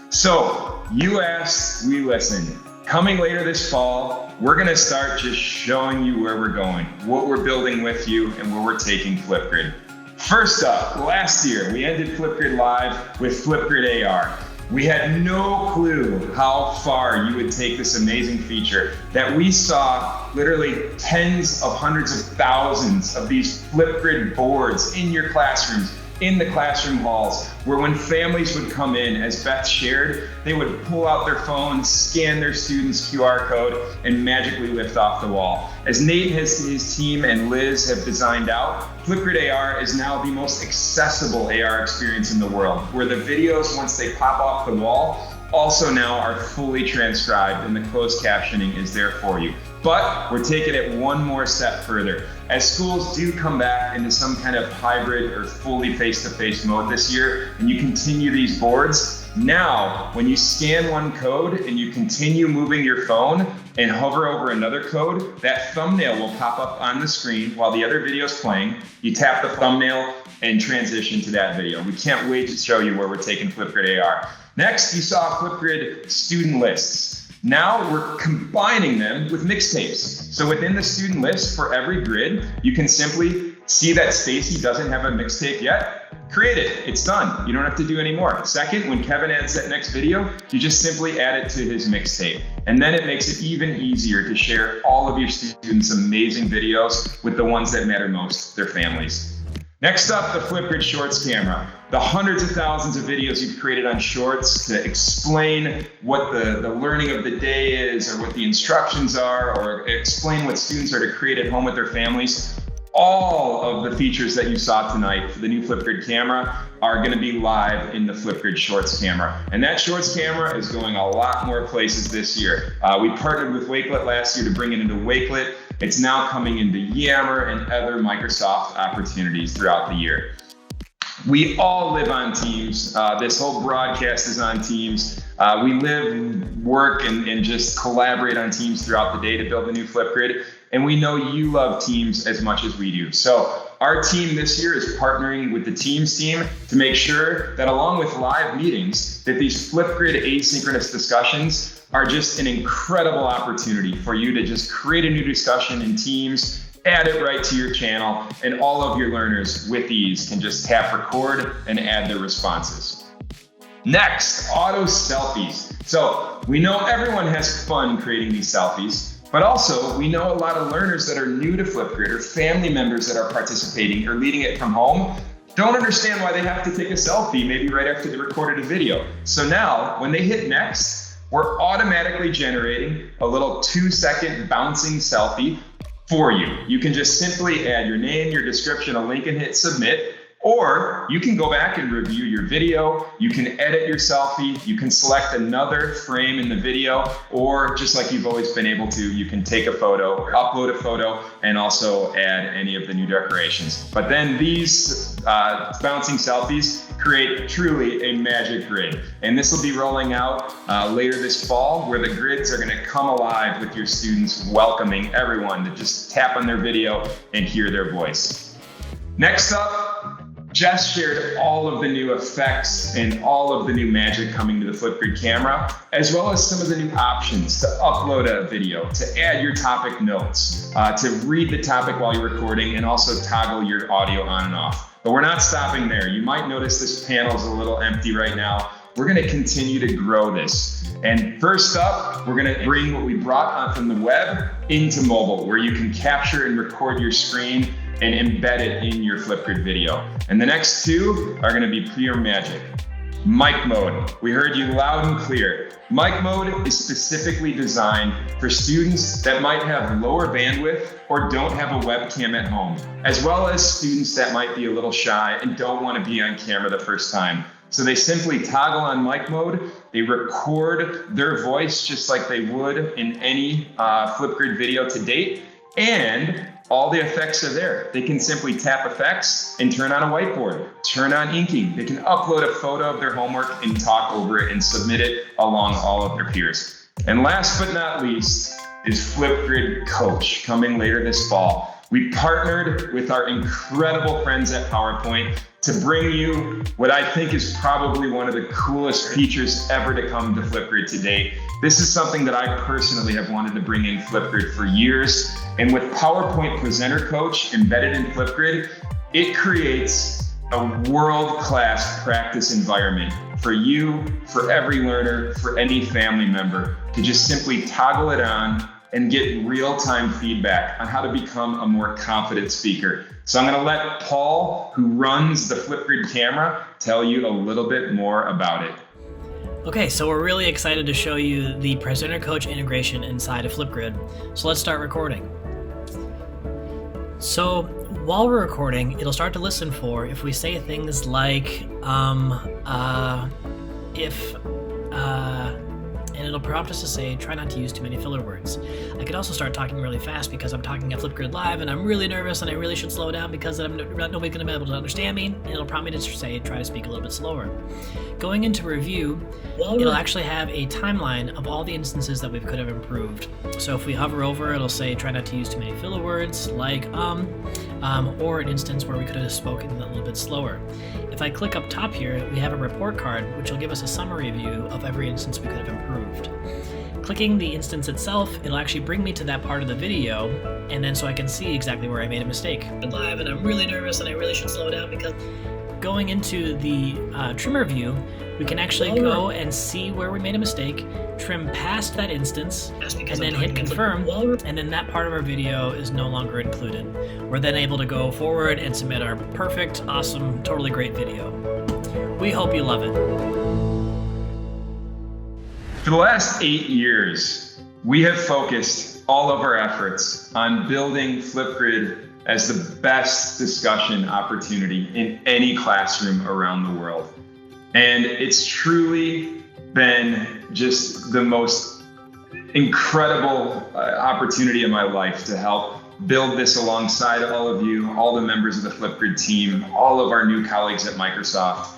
So, you asked, we listened. Coming later this fall, we're gonna start just showing you where we're going, what we're building with you, and where we're taking Flipgrid. First up, last year, we ended FlipgridLIVE with Flipgrid AR. We had no clue how far you would take this amazing feature that we saw literally tens of hundreds of thousands of these Flipgrid boards in your classrooms, in the classroom halls, where when families would come in, as Beth shared, they would pull out their phones, scan their student's QR code, and magically lift off the wall. As Nate and his team and Liz have designed out, Flipgrid AR is now the most accessible AR experience in the world, where the videos, once they pop off the wall, also now are fully transcribed and the closed captioning is there for you. But we're taking it one more step further. As schools do come back into some kind of hybrid or fully face-to-face mode this year, and you continue these boards, now when you scan one code and you continue moving your phone and hover over another code, that thumbnail will pop up on the screen while the other video is playing. You tap the thumbnail and transition to that video. We can't wait to show you where we're taking Flipgrid AR. Next, you saw Flipgrid student lists. Now we're combining them with mixtapes. So within the student list for every grid, you can simply see that Stacy doesn't have a mixtape yet. Create it, it's done. You don't have to do any more. Second, when Kevin adds that next video, you just simply add it to his mixtape. And then it makes it even easier to share all of your students' amazing videos with the ones that matter most, their families. Next up, the Flipgrid Shorts camera. The hundreds of thousands of videos you've created on Shorts to explain what the learning of the day is, or what the instructions are, or explain what students are to create at home with their families. All of the features that you saw tonight for the new Flipgrid camera are going to be live in the Flipgrid Shorts camera. And that Shorts camera is going a lot more places this year. We partnered with Wakelet last year to bring it into Wakelet. It's now coming into Yammer and other Microsoft opportunities throughout the year. We all live on Teams. This whole broadcast is on Teams. We live, work, and just collaborate on Teams throughout the day to build the new Flipgrid. And we know you love Teams as much as we do. So our team this year is partnering with the Teams team to make sure that along with live meetings, that these Flipgrid asynchronous discussions are just an incredible opportunity for you to just create a new discussion in Teams, add it right to your channel, and all of your learners with ease can just tap record and add their responses. Next, auto selfies. So we know everyone has fun creating these selfies, but also we know a lot of learners that are new to Flipgrid or family members that are participating or leading it from home don't understand why they have to take a selfie maybe right after they recorded a video. So now when they hit next, we're automatically generating a little 2-second bouncing selfie for you. You can just simply add your name, your description, a link, and hit submit. Or you can go back and review your video. You can edit your selfie. You can select another frame in the video, or just like you've always been able to, you can take a photo or upload a photo and also add any of the new decorations. But then these bouncing selfies create truly a magic grid. And this will be rolling out later this fall, where the grids are gonna come alive with your students welcoming everyone to just tap on their video and hear their voice. Next up, Jess shared all of the new effects and all of the new magic coming to the Flipgrid camera, as well as some of the new options to upload a video, to add your topic notes, to read the topic while you're recording, and also toggle your audio on and off. But we're not stopping there. You might notice this panel is a little empty right now. We're gonna continue to grow this. And first up, we're gonna bring what we brought on from the web into mobile, where you can capture and record your screen and embed it in your Flipgrid video. And the next two are gonna be pure magic. Mic mode, we heard you loud and clear. Mic mode is specifically designed for students that might have lower bandwidth or don't have a webcam at home, as well as students that might be a little shy and don't wanna be on camera the first time. So they simply toggle on mic mode, they record their voice just like they would in any Flipgrid video to date, and all the effects are there. They can simply tap effects and turn on a whiteboard, turn on inking. They can upload a photo of their homework and talk over it and submit it along all of their peers. And last but not least is Flipgrid Coach, coming later this fall. We partnered with our incredible friends at PowerPoint to bring you what I think is probably one of the coolest features ever to come to Flipgrid to date. This is something that I personally have wanted to bring in Flipgrid for years. And with PowerPoint Presenter Coach embedded in Flipgrid, it creates a world-class practice environment for you, for every learner, for any family member to just simply toggle it on and get real-time feedback on how to become a more confident speaker. So I'm gonna let Paul, who runs the Flipgrid camera, tell you a little bit more about it. Okay, so we're really excited to show you the Presenter Coach integration inside of Flipgrid. So let's start recording. So while we're recording, it'll start to listen for if we say things like, and it'll prompt us to say, try not to use too many filler words. I could also start talking really fast because I'm talking at FlipgridLIVE and I'm really nervous and I really should slow down because nobody's gonna be able to understand me, and it'll prompt me to say, try to speak a little bit slower. Going into review, it'll actually have a timeline of all the instances that we could have improved. So if we hover over, it'll say, try not to use too many filler words, like or an instance where we could have spoken a little bit slower. If I click up top here, we have a report card, which will give us a summary view of every instance we could have improved. Clicking the instance itself, it'll actually bring me to that part of the video, and then so I can see exactly where I made a mistake. I'm live and I'm really nervous and I really should slow down because going into the trimmer view, we can actually go and see where we made a mistake, trim past that instance, and then hit confirm, and then that part of our video is no longer included. We're then able to go forward and submit our perfect, awesome, totally great video. We hope you love it. For the last 8 years, we have focused all of our efforts on building Flipgrid as the best discussion opportunity in any classroom around the world. And it's truly been just the most incredible opportunity of my life to help build this alongside all of you, all the members of the Flipgrid team, all of our new colleagues at Microsoft.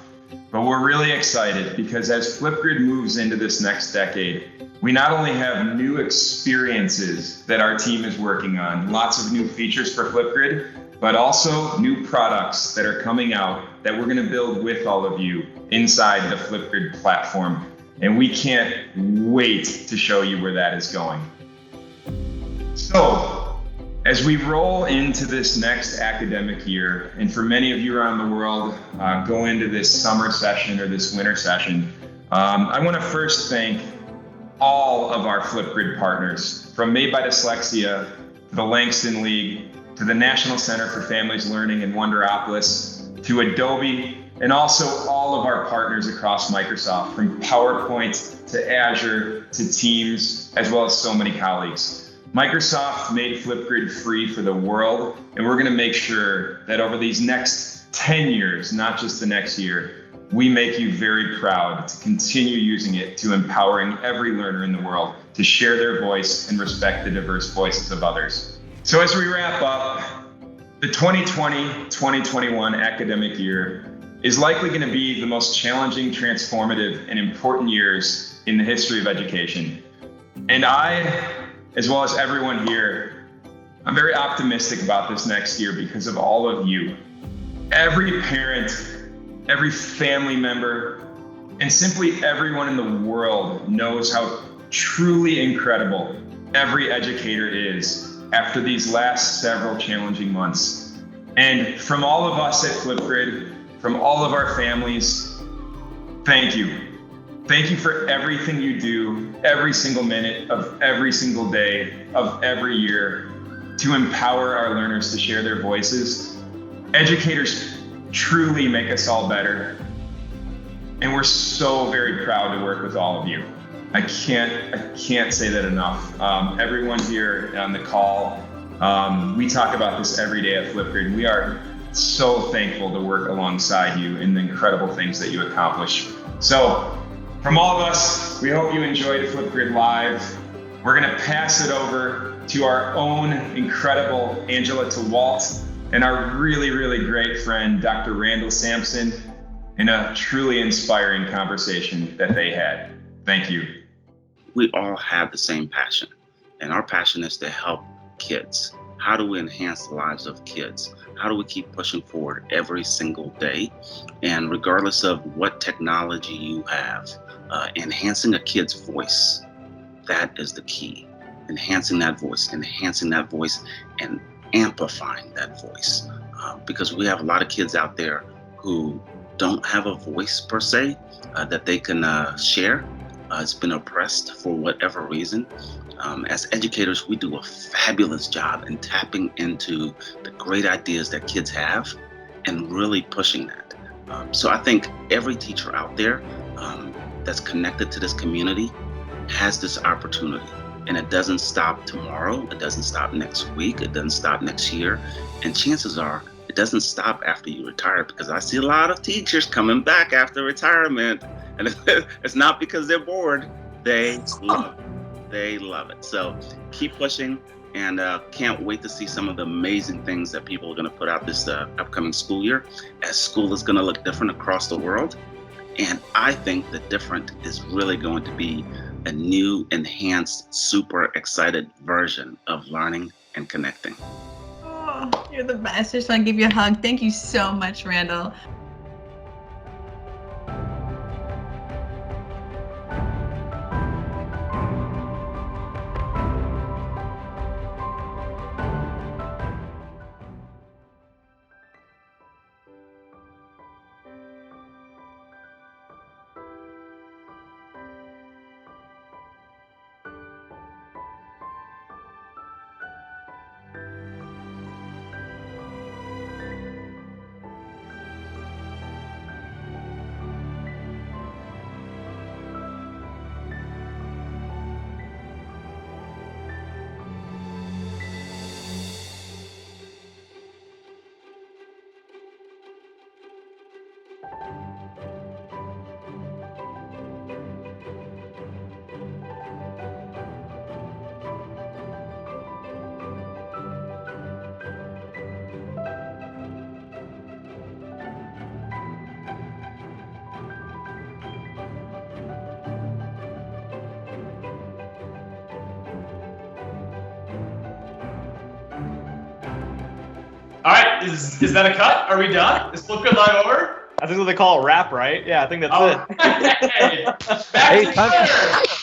But we're really excited because as Flipgrid moves into this next decade, we not only have new experiences that our team is working on, lots of new features for Flipgrid, but also new products that are coming out that we're gonna build with all of you inside the Flipgrid platform. And we can't wait to show you where that is going. So, as we roll into this next academic year, and for many of you around the world, go into this summer session or this winter session, I wanna first thank all of our Flipgrid partners, from Made by Dyslexia, to the Langston League, to the National Center for Families Learning in Wonderopolis, to Adobe, and also all of our partners across Microsoft, from PowerPoint to Azure to Teams, as well as so many colleagues. Microsoft made Flipgrid free for the world, and we're going to make sure that over these next 10 years, not just the next year, we make you very proud to continue using it to empowering every learner in the world to share their voice and respect the diverse voices of others. So as we wrap up, the 2020-2021 academic year is likely going to be the most challenging, transformative, and important years in the history of education. And I, as well as everyone here, I'm very optimistic about this next year because of all of you. Every parent, every family member, and simply everyone in the world knows how truly incredible every educator is after these last several challenging months. And from all of us at Flipgrid, from all of our families, thank you. Thank you for everything you do every single minute of every single day of every year to empower our learners to share their voices. Educators truly make us all better. And we're so very proud to work with all of you. I can't say that enough. Everyone here on the call, we talk about this every day at Flipgrid. We are so thankful to work alongside you in the incredible things that you accomplish. So from all of us, we hope you enjoyed Flipgrid Live. We're gonna pass it over to our own incredible Angela DeWalt and our really, really great friend, Dr. Randall Sampson, in a truly inspiring conversation that they had. Thank you. We all have the same passion, and our passion is to help kids. How do we enhance the lives of kids? How do we keep pushing forward every single day? And regardless of what technology you have, enhancing a kid's voice, that is the key. Enhancing that voice, and amplifying that voice. Because we have a lot of kids out there who don't have a voice per se that they can share. It's been oppressed for whatever reason. As educators, we do a fabulous job in tapping into the great ideas that kids have and really pushing that. So I think every teacher out there that's connected to this community has this opportunity. And it doesn't stop tomorrow, it doesn't stop next week, it doesn't stop next year. And chances are, it doesn't stop after you retire, because I see a lot of teachers coming back after retirement. And it's not because they're bored, they love it. They love it. So keep pushing, and can't wait to see some of the amazing things that people are gonna put out this upcoming school year, as school is gonna look different across the world. And I think the different is really going to be a new, enhanced, super excited version of learning and connecting. Oh, you're the best. I just want to give you a hug. Thank you so much, Randall. All right, is that a cut? Are we done? Is Flipgrid Live over? I think what they call a wrap, right? Yeah, I think that's it. Back to Twitter.